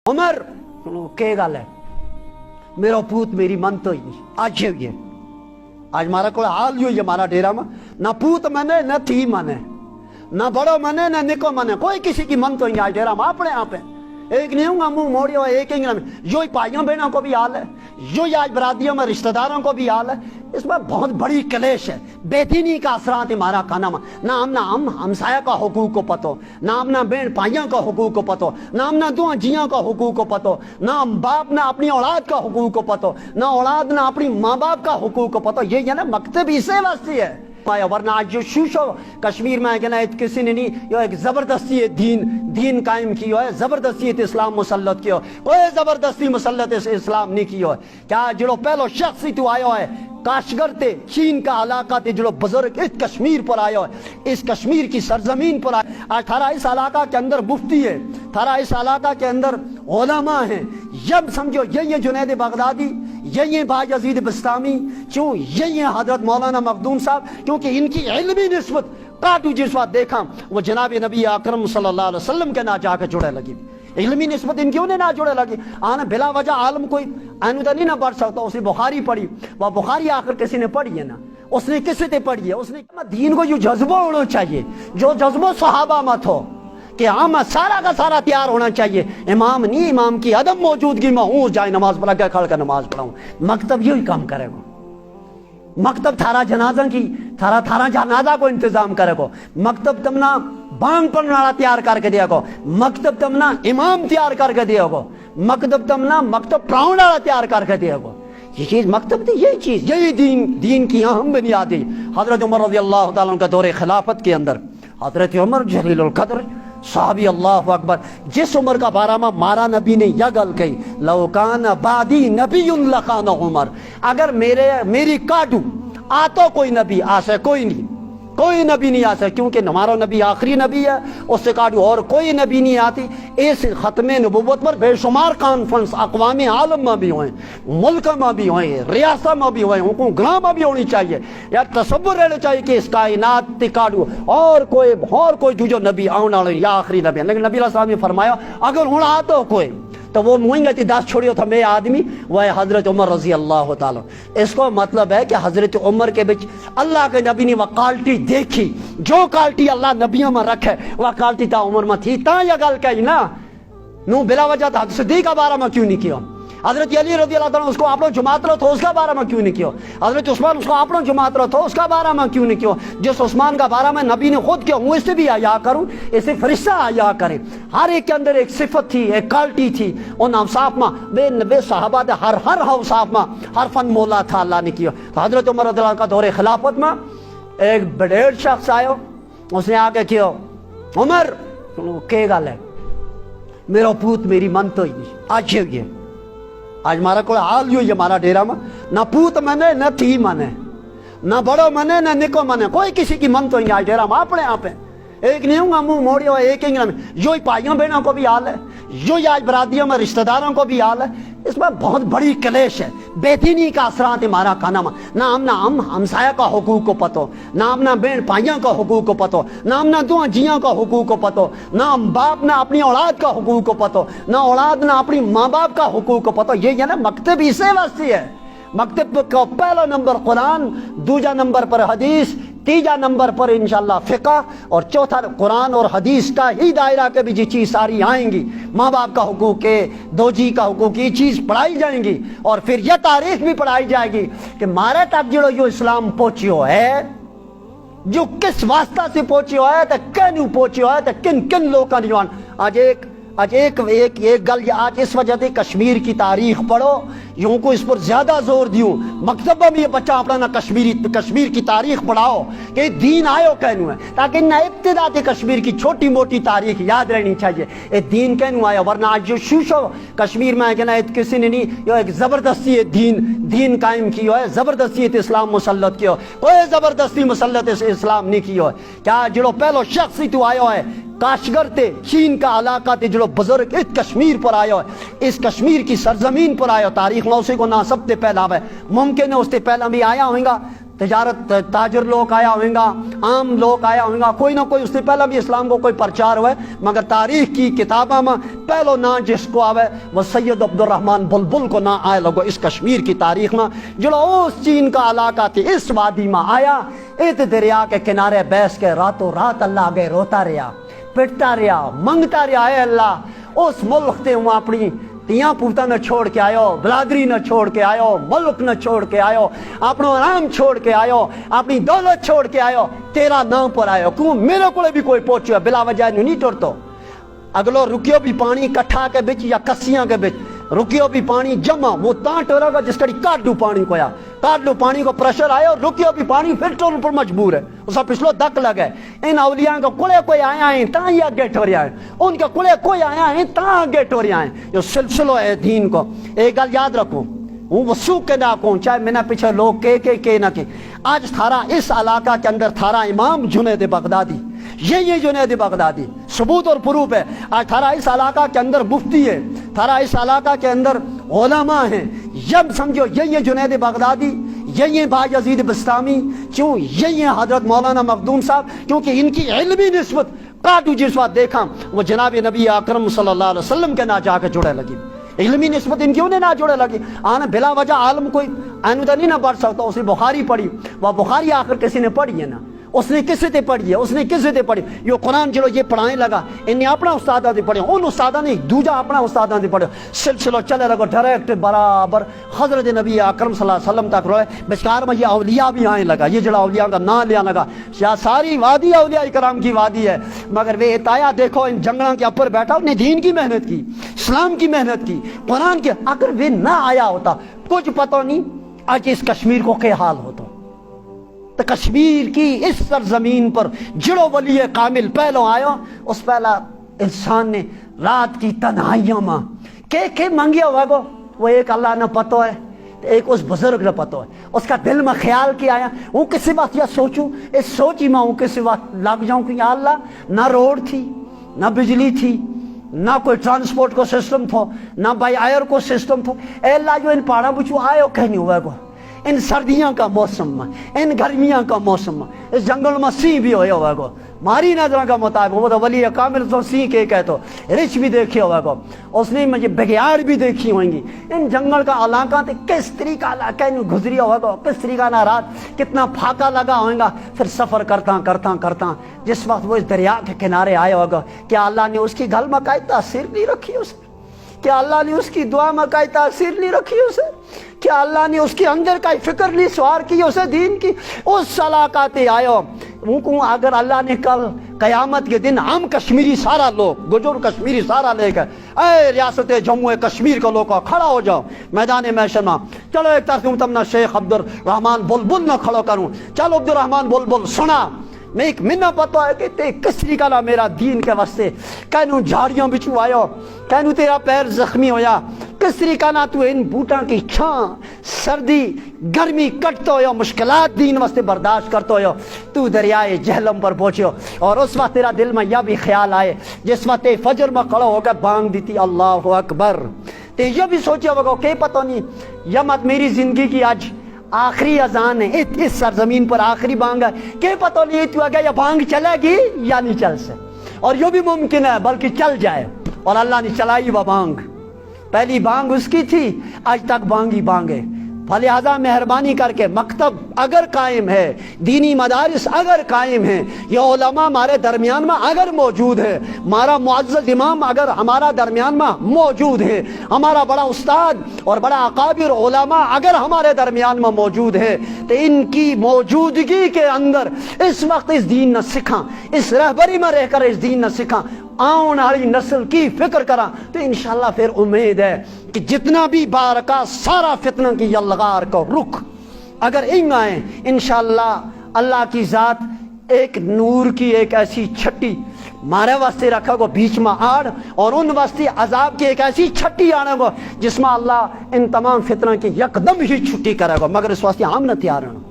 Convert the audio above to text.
उमर के गल है मेरा पूत मेरी मन तो ही नहीं आज ये आज मारा को हाल यो ये मारा डेरा में ना पूत मने न थी मने ना बड़ो मने न निको मने कोई किसी की मन तो ही आज डेरा में अपने आप है एक नहीं हूँ मुंह मोड़ियो एक यो ही भाइयों बहनों को भी हाल है यो ही आज बरातियों में रिश्तेदारों को भी हाल है। इसमें बहुत बड़ी कलेश है बेदीनी का असरात हमारा खाना में ना हम हमसाया का हुकूक को पतो ना हमना बहन भाइयों का हुकूक को पतो ना हमना दो जियों का हुकूक को पतो ना हम बाप ना अपनी औलाद का हुकूक को पतो ना औलाद ना अपनी माँ बाप का हुकूक को पतो ये ना मकतब इसे वास्ते है वरना आज जो शूशो कश्मीर में है ना किसी ने नहीं यो एक जबरदस्ती दीन कायम की है जबरदस्ती इस्लाम मुसल्लत किया कोई जबरदस्ती मुसल्लत इस्लाम नहीं की है क्या जो पहलो शख्स ही तू आयो है काशगर ते चीन का इलाका ते जो बुजुर्ग इस कश्मीर पर आयो है इस कश्मीर की सरजमीन पर आज थारा इस इलाका के अंदर मुफ्ती है थारा इस इलाका के अंदर उलमा है जब समझो ये जुनैद बगदादी ये बायजीद बिस्तामी क्यों ये हजरत मौलाना मखदूम साहब क्योंकि इनकी इल्मी निस्बत काटू जिस बात देखा वो जनाब नबी अकरम सल्लल्लाहु अलैहि वसल्लम के ना जाकर जुड़े लगी इल्मी निस्बत इनकी उन्हें ना जुड़े लगी आना बिला वजह आलम कोई आनुदा नहीं ना बढ़ सकता उसने बुखारी पढ़ी वह बुखारी आखिर किसी ने पढ़ी है ना उसने किसी ने पढ़ी है उसने दीन को जो जज्बा होना चाहिए जो जज्बा सहाबा मत हो कि हम सारा का सारा तैयार होना चाहिए इमाम नहीं इमाम की अदम मौजूदगी में हूँ जाए नमाज पढ़ा के खड़ कर नमाज पढ़ाऊँ मकतब यही काम करेगा मकतब थारा जनाजा की थारा जनाजा को इंतजाम करेगो मकतब तमना बांग पढ़ने वाला तैयार करके दिया को मकतब तमना इमाम तैयार करके दिया को मकतब तमना मकतब पढ़ाने वाला तैयार करके दिया को ये चीज मकतब थी यही चीज यही दीन की अहम बुनियादी हजरत उमर रज़ी अल्लाह तआला अन्हु का दौरे खिलाफत के अंदर हजरत उमर जलीलुल कद्र साहबी अल्लाह अकबर जिस उमर का बारा में मारा नबी ने यह गल कही लौकान बादी नबीयुन लकान उमर अगर मेरी काटू आतो कोई नबी आसे कोई नबी नहीं आ सकता क्योंकि हमारा नबी आखिरी नबी है उससे काटू और कोई नबी नहीं आती इस खत्म नबूवत पर बेशुमार कॉन्फ्रेंस अक़वाम आलम में भी हुए मुल्क में भी हुए रियासत में भी हुए उनको ग्राम में भी होनी चाहिए यार तसव्वुर रहना चाहिए कि इस कायनात काटू और कोई जो नबी आने वाले या आखिरी नबी है लेकिन नबी अलैहि सलाम ने फरमाया अगर हूँ आतो कोई तो वो मुँह दस छोड़ियो था मैं आदमी वह हजरत उमर रजी अल्लाह ताला इसको मतलब है कि हजरत उमर के बीच अल्लाह के नबी ने वह क्वालिटी देखी जो क्वालिटी अल्लाह नबियों में रखे वह क्वालिटी ता उमर में थी ता यह गल कही ना नू बिला वजह था सिद्दीक़ का बारे में क्यों नहीं किया हजरत अली रज़ी अल्लाह ताला उसको आपनो जमात रो तो उसका बारे में क्यों नहीं किया हजरत उस्मान उसको आपनो जमात रो तो उसका बारे में क्यों नहीं किया जिस उस्मान का बारे में नबी ने खुद किया हूँ इससे भी आया करूँ इसे फरिश्ता आया करे हर एक के अंदर एक सिफत थी एक क्वालिटी थी उन अवसाफ में बे साहबा हर अवसाफ में हर फन मोला था अल्लाह ने किया तो हजरत उमर रज़ी अल्लाह का दौरे खिलाफत में एक बड़ेर शख्स आयो उसने आके किया उमर के गल है मेरा पूत मेरी मन तो ही नहीं आज मारा को हाल यो ये मारा डेरा में ना पूत मने न थी मने ना बड़ो मने न निको मने कोई किसी की मन तो ही आज डेरा में अपने आप है एक नहीं हूँ मुंह मोड़ियो एक यो ही भाइयों बहनों को भी हाल है यो ही आज बरातियों में रिश्तेदारों को भी हाल है। इसमें बहुत बड़ी कलेश है बेदीनी का असरात हमारा खाना में ना हम हमसाया का हुकूक को पतो ना हमना बहन भाइयों का हुकूक को पतो ना हमना दो जियों का हुकूक को पतो ना हम बाप ना अपनी औलाद का हुकूक को पतो ना औलाद ना अपनी माँ बाप का हुकूक को पतो ये ना मकतब इसे वास्ते है मकतब का पहला नंबर कुरान दूसरा नंबर पर हदीस तीसरा नंबर पर इंशाल्लाह फिक़ा और चौथा कुरान और हदीस का ही दायरा के भी ये चीज़ सारी आएंगी माँ बाप का हुकूक के दो जी का हुकूक ये चीज़ पढ़ाई जाएंगी और फिर यह तारीख भी पढ़ाई जाएगी कि मारे तक जो इस्लाम पहुँचियो है जो किस वास्ता से पहुँचियो है तो कैन पहुँचियो है तो किन किन लोगों ने आज एक गल आज इस वजह से कश्मीर की तारीख पढ़ो यूं को इस पर ज्यादा जोर दियो मकतब में ये बच्चा अपना ना कश्मीर की तारीख पढ़ाओ कि दीन आयो कहनू है ताकि ना इब्तिदा से कश्मीर की छोटी मोटी तारीख याद रहनी चाहिए ये दीन कहनू आया वरना आज जो शूशो कश्मीर में है ना किसी ने नहीं यो एक जबरदस्ती दीन कायम की है जबरदस्ती इस्लाम मुसल्लत किया कोई जबरदस्ती मुसल्लत इस्लाम नहीं किया क्या जो पहलो शख्स ही तू आयो है काशगर ते चीन का इलाका ते जो बुजुर्ग इस कश्मीर पर आयो है इस कश्मीर की सरजमीन पर आयो तारीख में उसी को ना सबसे पहला है मुमकिन है उससे पहला भी आया होगा تجارت تاجر لوگ آیا ہوئیں گا، عام لوگ آیا ہوئیں گا، کوئی نہ کوئی اس سے پہلے بھی اسلام کو کوئی پرچار ہوئے، مگر تاریخ کی کتابہ میں پہلو نا جس کو آوے وہ سید عبد الرحمن بلبل کو نہ آئے لگو اس کشمیر کی تاریخ میں، جو اس چین کا علاقہ تھی اس وادی میں آیا، ایت دریا کے کنارے بیس کے راتوں رات اللہ آگے روتا رہا، پٹتا رہا، منگتا رہا، اے اللہ اس ملک تے ہوں اپنی تیاں پوتا نہ چھوڑ کے آئیو، بلادری نہ چھوڑ کے آئیو، ملک نہ چھوڑ کے آئیو، اپنا آرام چھوڑ کے آئیو، اپنی دولت چھوڑ کے آئیو، تیرا نام پر آئیو، کیوں میرے کو بھی کوئی پہنچو بلا وجہ نہیں ٹرتو، اگلو رکیو بھی پانی کٹھا کے بچ یا کسیاں کے بچ رکیو بھی پانی جمع وہ تاں ٹورا گا جس کڑی کاٹ دو پانی کو یا کاٹ دو پانی کو پریشر آئے اور رکیو بھی پانی پھر ٹورن پر مجبور ہے، اسا پچھلو دک لگے، ان اولیاء کا کلے کوئی آیا ہیں تاں یہ اگے ٹوریا ہیں، ان کا کلے کوئی آیا ہیں تاں اگے ٹوریا ہیں، جو سلسلہ ہے دین کو۔ ایک گل یاد رکھو، وہ وسوق کے نہ کون چاہے میں نے پیچھے لوگ کے نہ کہ آج تھارا اس علاقہ کے اندر تھارا امام جنید بغدادی، یہ جنید بغدادی ثبوت اور پروف ہے، آج تھارا اس علاقہ کے اندر مفتی ہے، تھارا اس علاقہ کے اندر علماء ہیں، جب سمجھو یہ جنید بغدادی، یہ بایزید بستامی، کیوں یہ حضرت مولانا مخدوم صاحب، کیونکہ ان کی علمی نسبت کاٹو جس وقت دیکھا وہ جناب نبی اکرم صلی اللہ علیہ وسلم کے نہ جا کے جڑے لگی، علمی نسبت ان کیوں نہ جڑے لگی، آنا بلا وجہ عالم کوئی اینو نہیں نہ پڑھ سکتا، اس نے بخاری پڑھی، وہ بخاری آخر کسی نے پڑھی ہے نا، اس نے کسی تے پڑھی ہے، اس نے کسی تے پڑھی، یہ قرآن چلو یہ پڑھانے لگا، انہیں اپنا استادہ تے پڑھے، ان استادہ نے دوجہ اپنا استادہ تے پڑھے، سلسلہ چلے لگا ڈائریکٹ برابر حضرت نبی اکرم صلی اللہ علیہ وسلم تک روئے، بچکار میں یہ اولیاء بھی آنے لگا، یہ جڑا اولیاء کا نام لیا لگا، یا ساری وادی اولیاء کرام کی وادی ہے، مگر وہ اتایا دیکھو ان جنگلوں کے اوپر بیٹھا، انہیں دین کی محنت کی، اسلام کی محنت کی، قرآن کی، اگر وہ نہ آیا ہوتا کچھ پتہ نہیں آج اس کشمیر کو کیا حال ہوتا، تو کشمیر کی اس سرزمین پر جڑو ولی کامل پہلو آیا، اس پہلا انسان نے رات کی تنہائیوں میں کہ مانگیا ہوا گو، وہ ایک اللہ نے پتہ ہے، ایک اس بزرگ نے پتہ ہے، اس کا دل میں خیال کیا آیا، وہ کسی بات یا سوچوں، اس سوچی میں وہ کسی بات لگ جاؤں کہ یا اللہ نہ روڈ تھی، نہ بجلی تھی، نہ کوئی ٹرانسپورٹ کو سسٹم تھو، نہ بائی ایئر کو سسٹم تھو، اے اللہ جو ان پہاڑا بچو آئے ہو کہیں نہیں ہوا گو، ان سردیاں کا موسم میں، ان گرمیاں کا موسم میں، اس جنگل میں سی بھی ہوئے ہوئے گو، ماری نظروں کا مطابق وہ تو ولی کامل تو سی کے کہتو، رچ بھی دیکھے ہوئے گو، اس نے مجھے بگیار بھی دیکھی ہوئیں گی، ان جنگل کا علاقہ تھے کس طریقہ علاقہ انہوں گزری ہوئے گو، کس طریقہ نہ رات کتنا پھاکا لگا ہوئیں گا، پھر سفر کرتا جس وقت وہ اس دریا کے کنارے آئے ہوئے گا، کیا اللہ نے اس کی گل میں کوئی تاثیر نہیں رکھی اسے؟ کیا اللہ نے اس کی دعا میں کوئی تاثیر نہیں رکھی اسے؟ کیا اللہ نے اس کے اندر کوئی فکر نہیں سوار کی اسے دین کی؟ اس علاقہ تے آئے ہو، اگر اللہ نے کل قیامت کے دن ہم کشمیری سارا لوگ گجر کشمیری سارا لے کر اے ریاست جموں کشمیر کا لوگ کھڑا ہو جاؤ میدان محشر میں، چلو ایک طرف تم شیخ عبد الرحمن بلبل نہ کھڑو کروں، چلو عبد الرحمن بلبل سنا، میں ایک منہ پتہ ہے کہ تے کس طریقہ نہ میرا دین کے واسطے کہنوں جھاڑیاں بچو آئے ہو، کہنوں تیرا پیر زخمی ہویا، کس طریقہ نہ تو ان بوٹاں کی چھاں سردی گرمی کٹتا ہو، مشکلات دین واسطے برداشت کرتا ہو، تو دریائے جہلم پر پہنچے ہو، اور اس وقت تیرا دل میں یہ بھی خیال آئے جس وقت فجر میں کھڑا ہو کر بانگ دیتی اللہ اکبر، تے یہ بھی سوچے ہوگا کہ پتہ نہیں یہ مت میری زندگی کی آج آخری اذان ہے، اس سرزمین پر آخری بانگ ہے، کہ پتہ نہیں تو اگر یہ بانگ چلے گی یا نہیں چل سے، اور یہ بھی ممکن ہے بلکہ چل جائے، اور اللہ نے چلائی وہ بانگ، پہلی بانگ اس کی تھی، آج تک بانگی بانگ ہے، فلہذا مہربانی کر کے مکتب اگر قائم ہے، دینی مدارس اگر قائم ہیں، یہ علماء ہمارے درمیان میں اگر موجود ہے، ہمارا معزز امام اگر ہمارا درمیان میں موجود ہے، ہمارا بڑا استاد اور بڑا اکابر علماء اگر ہمارے درمیان میں موجود ہے، تو ان کی موجودگی کے اندر اس وقت اس دین نہ سکھاں، اس رہبری میں رہ کر اس دین نہ سکھاں، آن والی نسل کی فکر کرا، تو انشاءاللہ پھر امید ہے کہ جتنا بھی بارکا سارا فتنہ کی یلغار کو رک اگر انگ آئیں، انشاءاللہ اللہ کی ذات ایک نور کی ایک ایسی چھٹی مارے واسطے رکھا گو بیچ میں آڑ، اور ان واسطے عذاب کی ایک ایسی چھٹی آنے گو جس میں اللہ ان تمام فتنہ کی یکدم ہی چھٹی کرے گا، مگر اس واسطے ہم نہ تیار ہیں۔